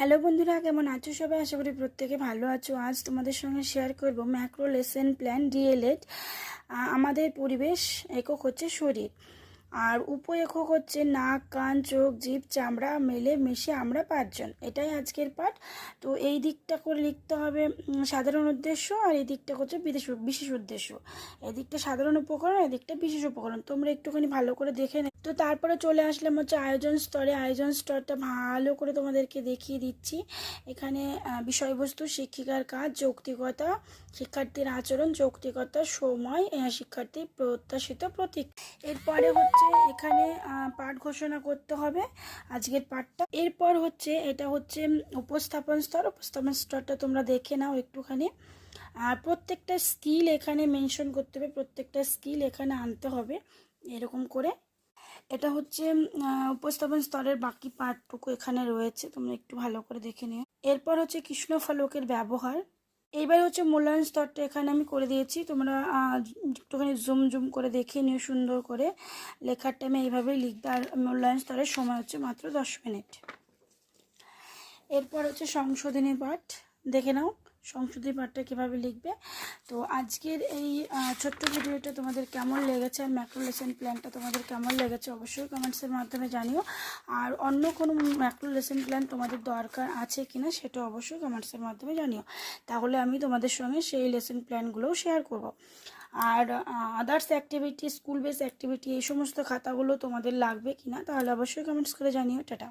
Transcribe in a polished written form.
Hello বন্ধুরা, কেমন আছো সবাই? আশা করি প্রত্যেকে ভালো আছো। আজ তোমাদের সঙ্গে শেয়ার করব ম্যাক্রো লেসন প্ল্যান ডিএলএড। আমাদের পরিবেশ একক হচ্ছে শরীর, আর উপ একক হচ্ছে নাক, কান, চোখ, জিভ, চামড়া মিলে মিশে আমরা পাঁচজন। এটাই আজকের পাঠ। তো এই দিকটা করে লিখতে হবে সাধারণ উদ্দেশ্য, আর এই দিকটা হচ্ছে বিশেষ উদ্দেশ্য। এদিকটা সাধারণ উপকরণ, এদিকটা বিশেষ উপকরণ। তোমরা একটুখানি ভালো করে দেখে নে। তো তারপরে চলে আসলাম হচ্ছে আয়োজন স্তরে। আয়োজন স্তরটা ভালো করে তোমাদেরকে দেখিয়ে দিচ্ছি। এখানে বিষয়বস্তু, শিক্ষিকার কাজ, যৌক্তিকতা, শিক্ষার্থীর আচরণ, যৌক্তিকতা, সময়, শিক্ষার্থীর প্রত্যাশিত প্রতীক। এরপরে হচ্ছে এখানে পাঠ ঘোষণা করতে হবে আজকের পাঠটা। এরপর হচ্ছে এটা হচ্ছে উপস্থাপন স্তর। উপস্থাপন স্তরটা তোমরা দেখে নাও একটুখানি। আর প্রত্যেকটা স্কিল এখানে মেনশন করতে হবে, প্রত্যেকটা স্কিল এখানে আনতে হবে এরকম করে। এটা হচ্ছে উপস্থাপন স্তরের বাকি পার্টটুকু এখানে রয়েছে, তোমরা একটু ভালো করে দেখে নিও। এরপর হচ্ছে কৃষ্ণ ফলকের ব্যবহার। এইবার হচ্ছে মূল্যায়ন স্তরটা এখানে আমি করে দিয়েছি, তোমরা একটুখানি জুম করে দেখে নিও সুন্দর করে। লেখার টাইমে এইভাবেই লিখবে, আর মূল্যায়ন স্তরের সময় হচ্ছে মাত্র 10 মিনিট। এরপর হচ্ছে সংশোধনী পাঠ, দেখে নাও সংশোধনী পাঠটা কীভাবে লিখবে। তো আজকের এই ছোট্ট ভিডিওটা তোমাদের কেমন লেগেছে, আর ম্যাক্রো লেসন প্ল্যানটা তোমাদের কেমন লেগেছে অবশ্যই কমেন্টসের মাধ্যমে জানিও। আর অন্য কোনো ম্যাক্রো লেসন প্ল্যান তোমাদের দরকার আছে কিনা সেটা অবশ্যই কমেন্টসের মাধ্যমে জানিও, তাহলে আমি তোমাদের সঙ্গে সেই লেসন প্ল্যানগুলোও শেয়ার করব। আর others activity, school base activity, এই সমস্ত খাতাগুলো তোমাদের লাগবে কিনা তাহলে অবশ্যই কমেন্টস করে জানিও। টাটা।